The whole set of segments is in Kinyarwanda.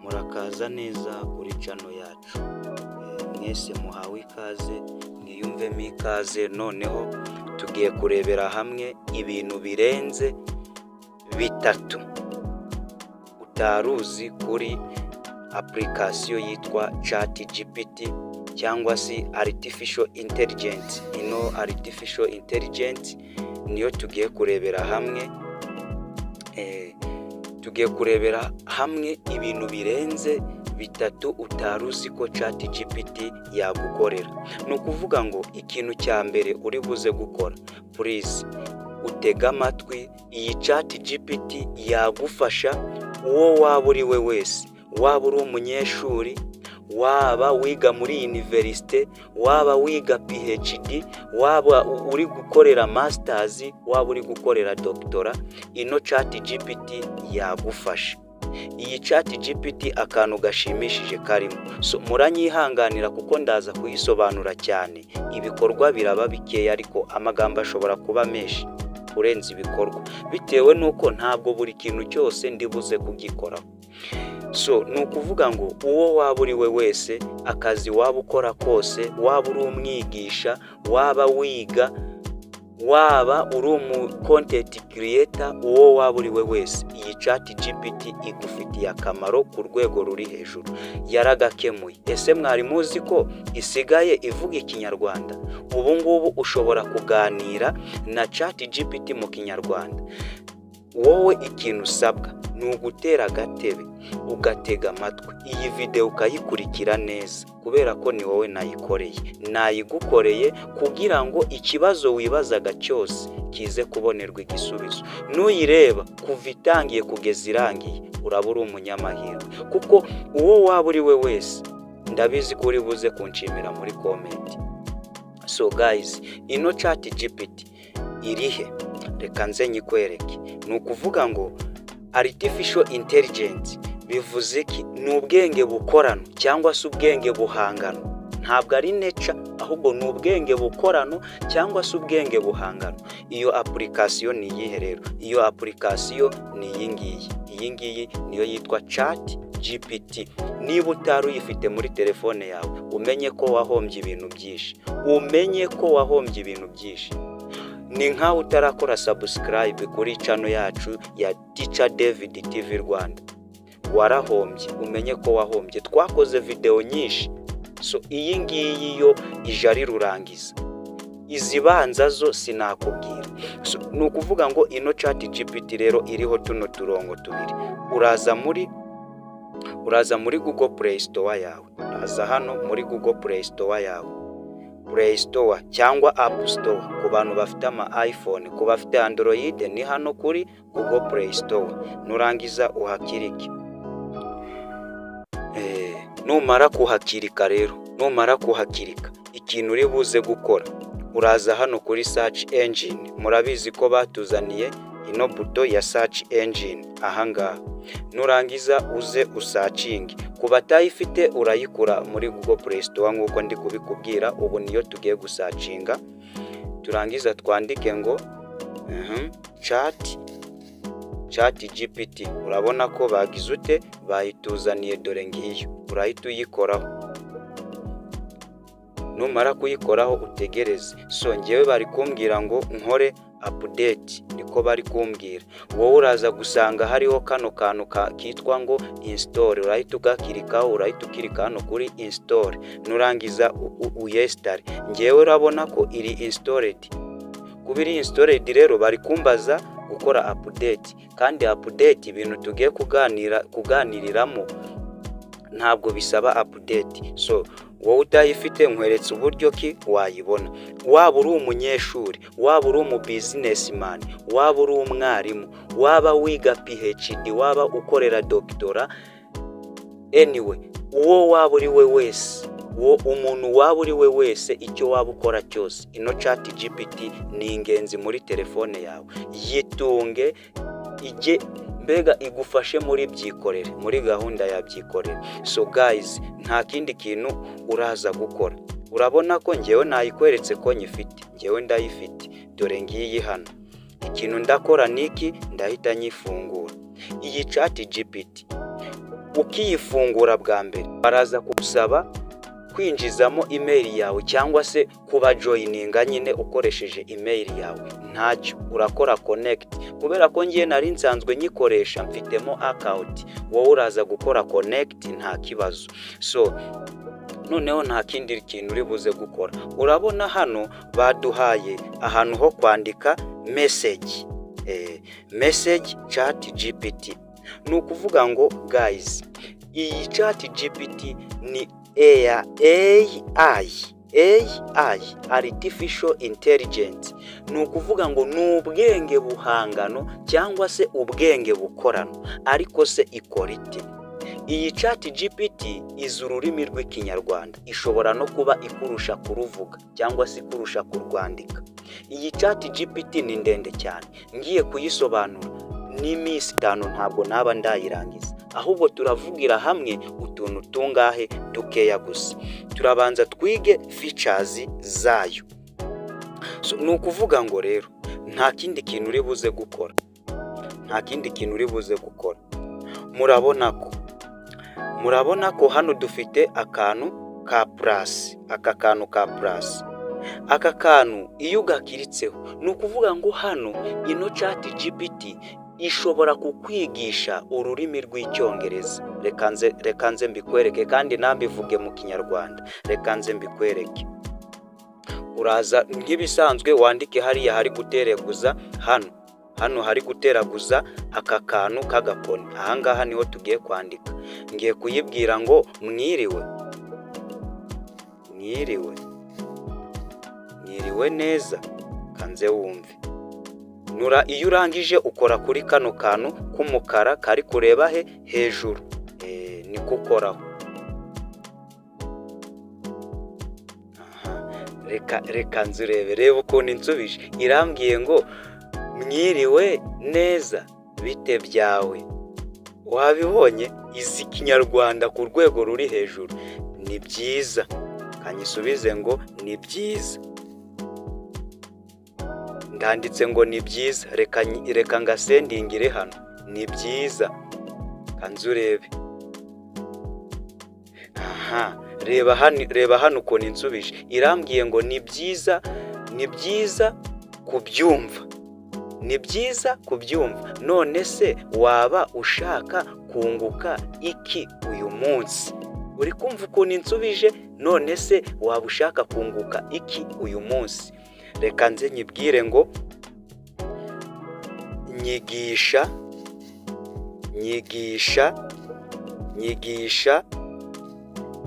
Murakaza neza kuri channel yacu. Mwese muhawe ikaze, mwiyumvemo ikaze. Noneho tugiye kurebera hamwe ibintu birenze bitatu utaruzi kuri application yitwa ChatGPT cyangwa se artificial intelligence. Artificial intelligence niyo tugiye kurebera hamwe. Tugiye kurebera hamwe ibintu birenze bitatu utaruzi ko ChatGPT yagukorera. No kuvuga ngo ikintu cya mbere uri buze gukora, please utega amatwi. Iyi ChatGPT yagufasha uwo waba uri we wese, waba uri umunyeshuri, waba wiga muri university, waba wiga PhD, waba uri gukorera masters, waba uri gukorera doctora, ino ChatGPT yagufasha. Iyi ChatGPT akantu gashimishije karimo, so muranyihanganira kuko ndaza kuyisobanura cyane. Ibikorwa biraba bikeya ariko amagambo ashobora kuba menshi kurenza ibikorwa, bitewe nuko ntabwo buri kintu cyose ndibuze kugikoraho. So nukuvuga ngo uwo waba uri we wese, akazi waba ukora kose, waba uri umwigisha, waba wiga, waba uri content creator, uwo waba uri we wese, iyi ChatGPT igufitiye akamaro ku rwego ruri hejuru. Yaragakemuye. Ese mwari muzi ko isigaye ivuga Ikinyarwanda? Ubu ngubu ushobora kuganira na ChatGPT mu Kinyarwanda. Wowe ikintu usabwa ni ugutera agatebe ugatega amatwi, iyi video ukayikurikira neza, kubera ko ni wowe nayikoreye. Nayigukoreye kugira ngo ikibazo wibazaga cyose kize kubonerwa igisubizo. Nuyireba kuva itangiye kugeza irangiye, urabura umunyamahirwe, kuko uwo waba uri we wese ndabizi ko uri buze kunshimira muri comment. So guys, ino ChatGPT irihe? Reka nze nyikwereke. Nukuvuga ngo artificial intelligence bivuze ki? Ni ubwenge bukorano cyangwa se ubwenge buhangano. Ntabwo ari nature, ahubwo ni ubwenge bukorano cyangwa se ubwenge buhangano. Iyo application ni iyihe rero? Iyo application ni iyi ngiyi. Iyi ngiyi niyo yitwa ChatGPT. Niba utari uyifite muri telefone yawe, umenye ko wahombye ibintu byinshi. Umenye ko wahombye ibintu byinshi. Ni nkaho utarakora subscribe kuri channel yacu ya Teacher David TV Rwanda, warahombye. Umenye ko wahombye. Twakoze video nyinshi. So iyi ngiyi yo ijari rurangiza, izibanza zo sinakubwira. So nukuvuga ngo ino ChatGPT rero iriho tuno turongo tubiri. Uraza muri Google Play Store yawe. Uraza hano muri Google Play Store yawe, Play Store cyangwa App Store ku bantu bafite ama iPhone, ku bafite Android ni hano kuri Google Play Store. Nurangiza uhakirike. Numara kuhakirika rero, ikintu uri buze gukora, uraza hano kuri search engine. Murabizi ko batuzaniye ino buto ya search engine ahangaha. Nurangiza uze usearching. Kubatayifite urayikura muri Google Play Store nk'uko ndi kubikubwira. Ubu niyo tugiye gusearchinga. Turangiza twandike ngo ChatGPT. Urabona ko bagize ute, bayituzaniye, dore ngiyo. Urahita uyikoraho. Numara kuyikoraho utegereze. So ngewe bari kumbwira ngo nkore update, niko bari kumbwira. Wowe uraza gusanga hariho kano kantu kitwa ngo install. Urahita ugakirikaho, urahita ukirika hano kuri install. Nurangiza uyestare. Ngewe urabona ko iri installed. Kubiri installed rero bari kumbaza gukora update, kandi update ibintu tugiye kuganiriramo ntabwo bisaba update. So wowe utayifite nkweretse uburyo ki wayibona. Waba uri umunyeshuri, waba uri umu businessman, waba uri umwarimu, waba wiga PhD, waba ukorera doctora, anyway, uwo waba uri we wese, umuntu waba uri we wese, icyo waba ukora cyose, ino ChatGPT ni ingenzi muri telefone yawe. Yitunge, ije mbega igufashe muri byikorere, muri gahunda ya byikorere. So guys, nta kindi kintu uraza gukora. Urabona ko ngewe nayikweretse ko nyifite, ngewe ndayifite, dore ngiyi hano. Ikintu ndakora niki, ndahita nyifungura. Iyi ChatGPT ukiyifungura bwa mbere baraza kugusaba kwinjizamo email yawe cyangwa se kuba joininga nyine ukoresheje email yawe. Ntacyo urakora connect, kubera ko ngiye nari nsanzwe nyikoresha mfitemo account, wowe uraza gukora connect nta kibazo. So noneho nta kindi kintu uri buze gukora. Urabona hano baduhaye ahantu ho kwandika message chat GPT. Ni ukuvuga ngo guys, iyi chat GPT ni AI, artificial intelligence. Ni ukuvuga ngo ni ubwenge buhangano cyangwa se ubwenge bukorano, ariko se ikora ite? Iyi chat GPT izi ururimi rw'ikinyarwanda, ishobora no kuba ikurusha kuruvuga cyangwa se ikurusha kurwandika. Iyi chat GPT ni ndende cyane, ngiye kuyisobanura n'iminsi 5 ntabwo naba ndayirangiza, ahubwo turavugira hamwe utuntu tungahe dukeya gusa. Turabanza twige features zayo. So ni ukuvuga ngo rero nta kindi kintu uri buze gukora, murabona ko hano dufite akantu ka plus, aka kantu iyo ugakiritseho ni ukuvuga ngo hano ino chat GPT ishobora kukwigisha ururimi rw'icyongereza. Reka nze mbikwereke kandi nambivuge mu kinyarwanda. Reka nze mbikwereke. Uraza nk'ibisanzwe wandike hariya hari guteraguza hano hari guteraguza aka kantu k'agakoni. Aha ngaha niho tugiye kwandika. Ngiye kuyibwira ngo mwiriwe neza, kanze wumve. Iyo urangije ukora kuri kano kantu k'umukara kari kureba hejuru, niko ukoraho. Reka nzurebe, reba ukuntu insubije. Irambwiye ngo mwiriwe neza, bite byawe? Wabibonye? Izi kinyarwanda ku rwego ruri hejuru. Ni byiza. Kanyisubize ngo ni byiza. Ndanditse ngo ni byiza, reka ngasendingire hano. Ni byiza. Kanzurebe. Reba hano ukuntu insubije. Irambwiye ngo ni byiza kubyumva. Ni byiza kubyumva. None se waba ushaka kunguka iki uyu munsi? Uri kumva ukuntu insubije? None se waba ushaka kunguka iki uyu munsi? Reka nze nyibwire ngo nyigisha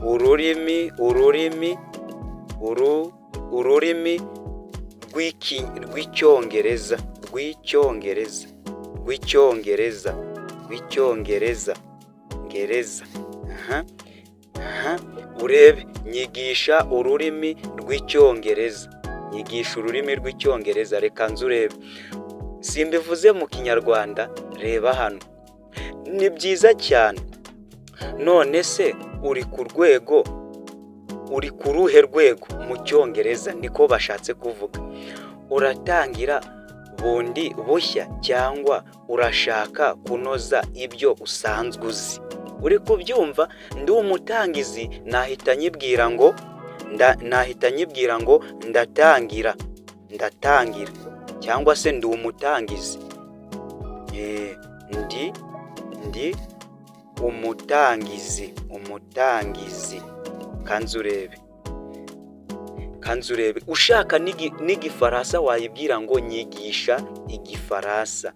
ururimi rw'icyongereza. Urebe, nyigisha ururimi rw'icyongereza. Reka nzurebe. Simbivuze mu kinyarwanda, reba hano. Ni byiza cyane. None se uri ku ruhe rwego mu cyongereza? Niko bashatse kuvuga. Uratangira bundi bushya cyangwa urashaka kunoza ibyo usanzwe uzi? Uri kubyumva? Ndi umutangizi, nahita nyibwira ngo ndatangira, cyangwa se ndi umutangizi. Ndi umutangizi. Kanzurebe. Ushaka n'igifaransa wayibwira ngo nyigisha igifaransa.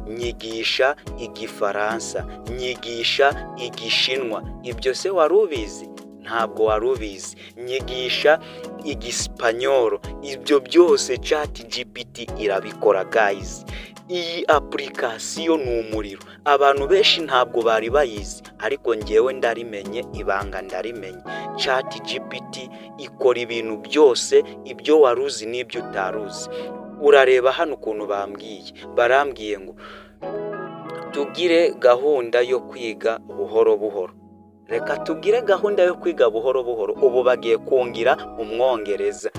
Nyigisha igifaransa, nyigisha igishinwa. Ibyo se warubizi? Ntabwo warubizi. Nyigisha igispanyolo. Ibyo byose chat GPT irabikora guys. Iyi application ni umuriro. Abantu benshi ntabwo bari bayizi, ariko ngewe ndarimenye, ibanga ndarimenye. Chat GPT ikora ibintu byose, ibyo waruzi n'ibyo utaruzi. Urareba hano ukuntu barambwiye ngo tugire gahunda yo kwiga buhoro buhoro. Reka tugire gahunda yo kwiga buhoro buhoro. Ubu bagiye kungira umwongereza.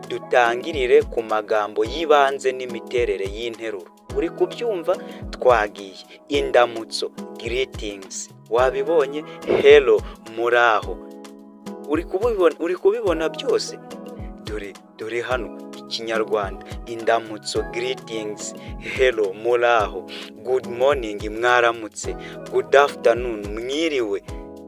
Dutangirire ku magambo yibanze n'imiterere y'interuro. Uri kubyumva? Twagiye indamutso, greetings, wabibonye? Hello, muraho. Uri kubibona byose? Dore hano Ikinyarwanda, indamutso, greetings, hello, muraho, good morning, mwaramutse, good afternoon, mwiriwe.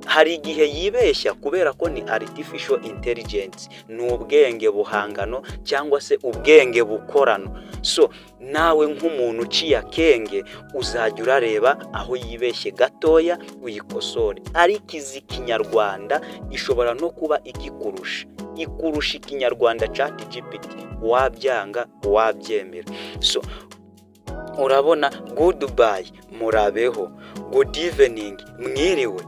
Hari igihe yibeshya kubera ko ni artificial intelligence, ni ubwenge buhangano cyangwa se ubwenge bukorano. So nawe nk'umuntu uciye akenge uzajya urareba aho yibeshye gatoya uyikosore. Ariko izi Kinyarwanda ishobora no kuba ikurusha Ikinyarwanda ChatGPT, wabyanga wabyemera. So urabona, goodbye, murabeho, good evening, mwiriwe.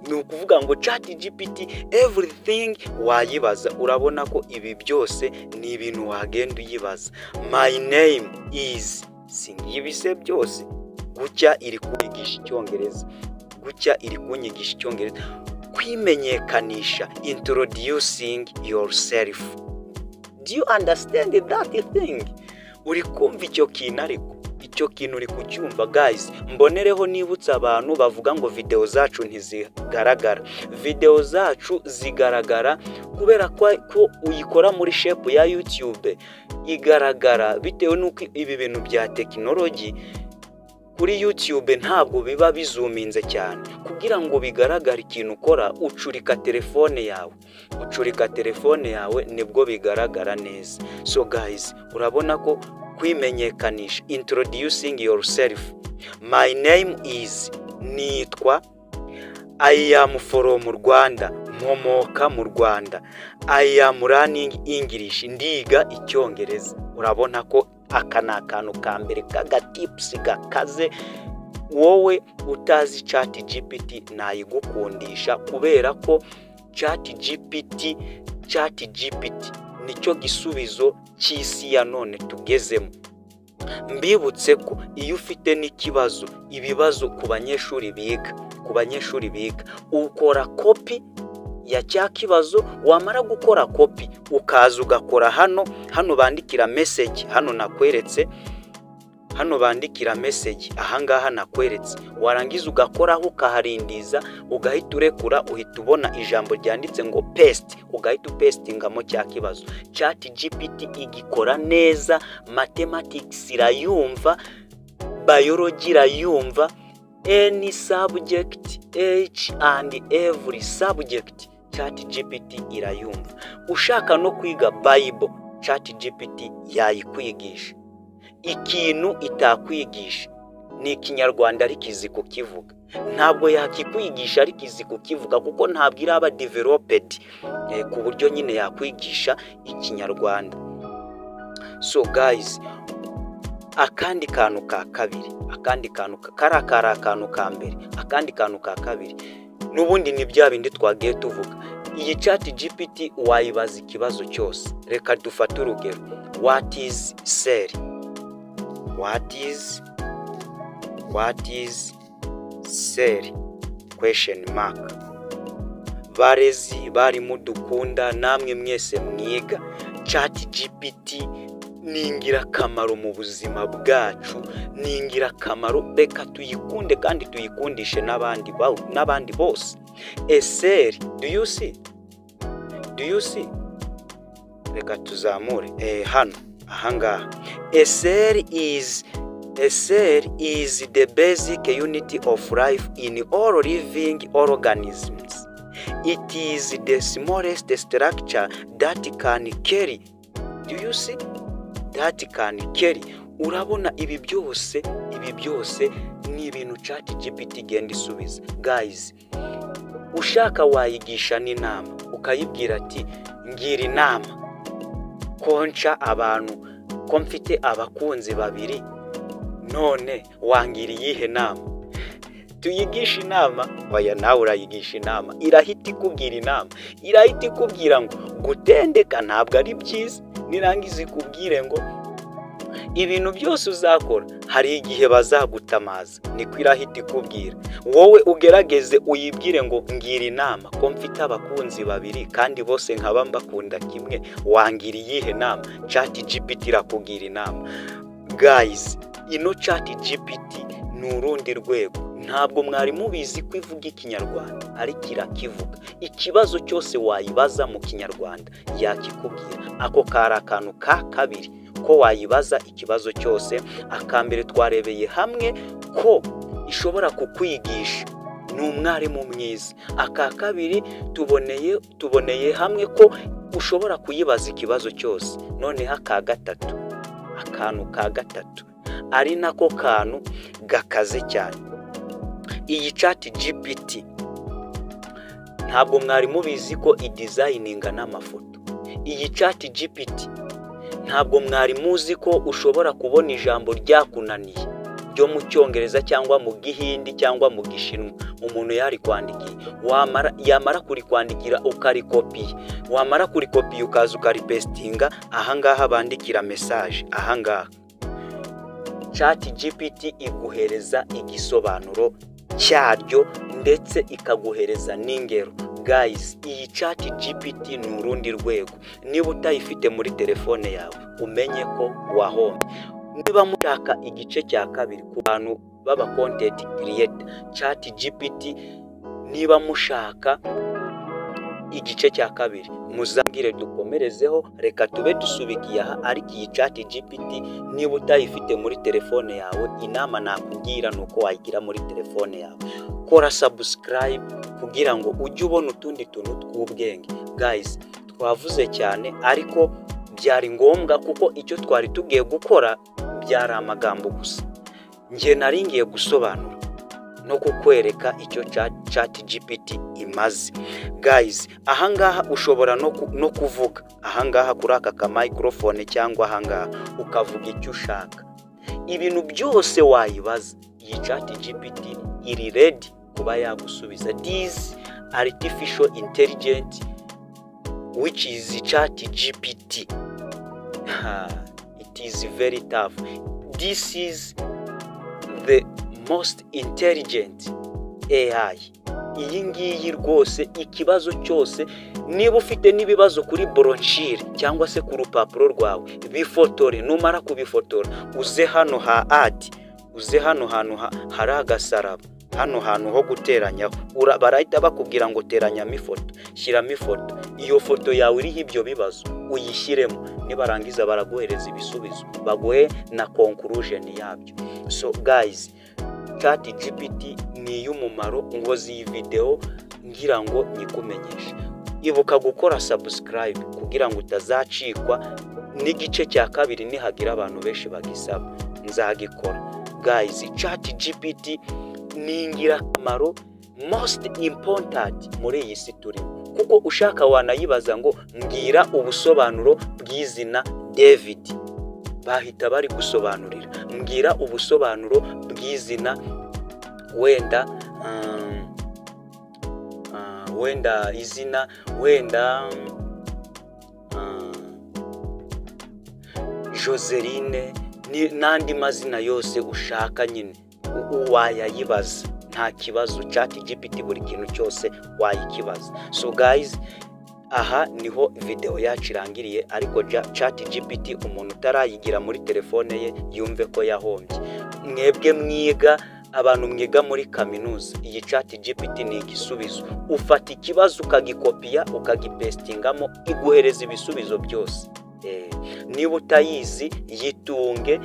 Ni ukuvuga ngo ChatGPT everything wayibaza. Urabona ko ibi byose ni ibintu wagenda uyibaza. My name is, singibise byose. Gucya iri kunyigisha Icyongereza, kwimenyekanisha, introducing yourself. Do you understand that thing? Uri kumva icyo kintu? Ariko icyo kintu uri kucyumva guys. Mbonereho nibutsa abantu bavuga ngo video zacu ntizigaragara. Video zacu zigaragara kubera ko uyikora muri shape ya YouTube igaragara, bitewe nuko ibi bintu bya technology kuri YouTube ntabwo biba bizuminze cyane. Kugira ngo bigaragare ikintu ukora, ucurika telefone yawe nibwo bigaragara neza. So guys, urabona ko kwimenyekanisha, introducing yourself. My name is, nitwa, I am from Rwanda, nkomoka mu Rwanda. I am learning English, ndiga Icyongereza. Urabona ko aka ni akantu ka mbere k'agatips gakaze. Wowe utazi ChatGPT nayigukundisha, kubera ko ChatGPT nicyo gisubizo cy'isi ya none tugezemo. Mbibutse ko iyo ufite n'ikibazo, ibibazo ku banyeshuri biga, ukora copy ya cya kibazo, wamara gukora copy ukaza ugakora hano bandikira message, hano bandikira message, ahangaha nakweretse, warangiza ugakoraho ukaharindiza, ugahita urekura, uhita ubona ijambo ryanditse ngo paste, ugahita upastingamo cya kibazo. ChatGPT igikora neza, mathematics irayumva, biology irayumva, any subject, each and every subject ChatGPT irayumva. Ushaka no kwiga Bible, ChatGPT yayikwigisha. Ikintu itakwigisha ni Ikinyarwanda ariko izi kukivuga. Ntabwo yakikwigisha ariko izi kukivuga, kuko ntabwo iraba developed ku buryo nyine yakwigisha Ikinyarwanda. So guys, akandi kantu ka kabiri, akandi kantu ka mbere, akandi kantu ka kabiri, n'ubundi ni bya bindi twagiye tuvuga. Iyi ChatGPT wayibaza ikibazo cyose. Reka dufate urugero. What is cell? What is cell? Question mark. Barezi bari mudukunda, namwe mwese mwiga, ChatGPT ni ingirakamaro mu buzima bwacu, ni ingirakamaro. Reka tuyikunde kandi tuyikundishe n'abandi bose. A cell, do you see? Reka tuzamure hano ahangaha. A cell is the basic unit of life in all living organisms. It is the smallest structure that can carry. Do you see? That can carry. Urabona ibi byose ni ibintu ChatGPT igenda isubiza. Guys, ushaka wayigisha n'inama, ukayibwira ati ngira inama konca abantu ko mfite abakunzi babiri, none wangira iyihe nama? Tuyigisha inama, oya nawe urayigisha inama, irahita ikubwira inama, irahita ikubwira ngo gutendeka ntabwo ari byiza, nirangiza ikubwire ngo ibintu byose uzakora hari igihe bazagutamaza, niko irahita ikubwira. Wowe ugerageze uyibwire ngo ngira inama ko mfite abakunzi babiri kandi bose nkaba mbakunda kimwe, wangira iyihe nama? ChatGPT irakubwira inama. Guys, ino ChatGPT ni urundi rwego. Ntabwo mwari mubizi ko ivuga ikinyarwanda ariko irakivuga. Ikibazo cyose wayibaza mu kinyarwanda yakikubwira. Ako kari akantu ka kabiri ko wayibaza ikibazo cyose. Akambere twarebeye hamwe ko ishobora kukwigisha, ni umwarimu mwiza. Aka kabiri tuboneye hamwe ko ushobora kuyibaza ikibazo cyose. Noneho aka gatatu, akantu ka gatatu ari nako kantu gakaze cyane. Iyi ChatGPT ntabwo mwari mubizi ko idesigninga n'amafoto. Iyi ChatGPT ntabwo mwari muzi ko ushobora kubona ijambo ryakunaniye ryo mu Cyongereza cyangwa mu Gihindi cyangwa mu Gishinwa umuntu yari kwandikiye, yamara kurikwandikira ukarikopiye, wamara kurikopiye ukaza ukaripestinga ahangaha bandikira message. Ahangaha ChatGPT iguhereza igisobanuro cyaryo ndetse ikaguhereza n'ingero. Guys, iyi ChatGPT ni urundi rwego. Niba utayifite muri telefone yawe umenye ko wahombye. Niba mushaka igice cya kabiri ku bantu baba content creator, ChatGPT niba mushaka igice cya kabiri muzambwire dukomerezeho. Reka tube dusubikiye aha. Ariko iyi ChatGPT niba utayifite muri telefone yawe, inama nakugira nuko wayigira muri telefone yawe. Kora subscribe kugira ngo ujye ubona utundi tuntu tw'ubwenge. Guys, twavuze cyane ariko byari ngombwa kuko icyo twari tugiye gukora byari amagambo gusa. Ngiye naringiye gusobanura no kukwereka icyo ChatGPT imaze. Guys, ahangaha ushobora no kuvuga ahangaha kuri aka ka microphone cyangwa ahangaha ukavuga icyo ushaka. Ibintu byose wayibaza, iyi ChatGPT iri ready kuba yagusubiza. This artificial intelligence which is ChatGPT, it is very tough. This is the most intelligent AI. Iyi ngiyi rwose ikibazo cyose, niba ufite n'ibibazo kuri brochure cyangwa se ku rupapuro rwawe, bifotore. Numara kubifotora uze hano ha add, uze hano hantu hari agasaraba, hano hantu ho guteranyaho. Barahita bakubwira ngo teranyamo ifoto, shyiramo ifoto. Iyo foto yawe iriho ibyo bibazo uyishyiremo, nibarangiza baraguhereza ibisubizo, baguhe na conclusion yabyo. So guys, ChatGPT ni y'umumaro. Ngozi iyi video ngira ngo nyikumenyeshe. Ibuka gukora subscribe kugira ngo utazacikwa n'igice cya kabiri nihagira abantu benshi bagisaba. Nzagikora. Guys, ChatGPT ni ingirakamaro, most important muri iyi si turimo. Kuko ushaka wanayibaza ngo mbwira ubusobanuro bw'izina David, bahita bari gusobanurira. Mbwira ubusobanuro bw'izina wenda izina wenda Joseline n'andi mazina yose ushaka nyine wayayibaza. Nta kibazo, ChatGPT buri kintu cyose wayikibaza. So guys, aha niho video yacu irangiriye. Ariko ChatGPT umuntu utarayigira muri telefone ye yumve ko yahombye. Mwebwe mwiga, abantu mwiga muri kaminuza, iyi ChatGPT ni igisubizo. Ufata ikibazo ukagikopiya ukagipestingamo, iguhereza ibisubizo byose. Niba utayizi yitunge,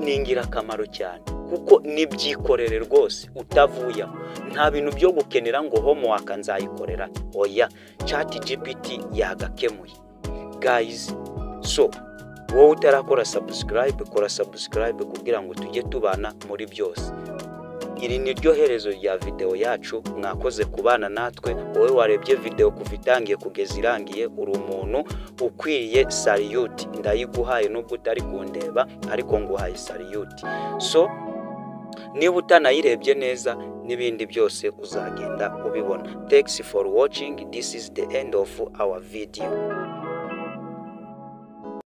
ni ingirakamaro cyane kuko nibyikorere rwose utavuye. Nta bintu byo gukenera ngo homework nzayikorera. Oya, ChatGPT yagakemuye. Guys, so wowe utarakora subscribe, kora subscribe kugira ngo tujye tubana muri byose. Iri ni ryo herezo rya video yacu. Mwakoze kubana natwe. Wowe warebye video kuva itangiye kugeza irangiye, uri umuntu ukwiriye salute. Ndayiguhaye nubwo utari kundeba, ariko nguhaye salute. So niba utanayirebye neza n'ibindi byose uzagenda ubibona. Thanks for watching. This is the end of our video.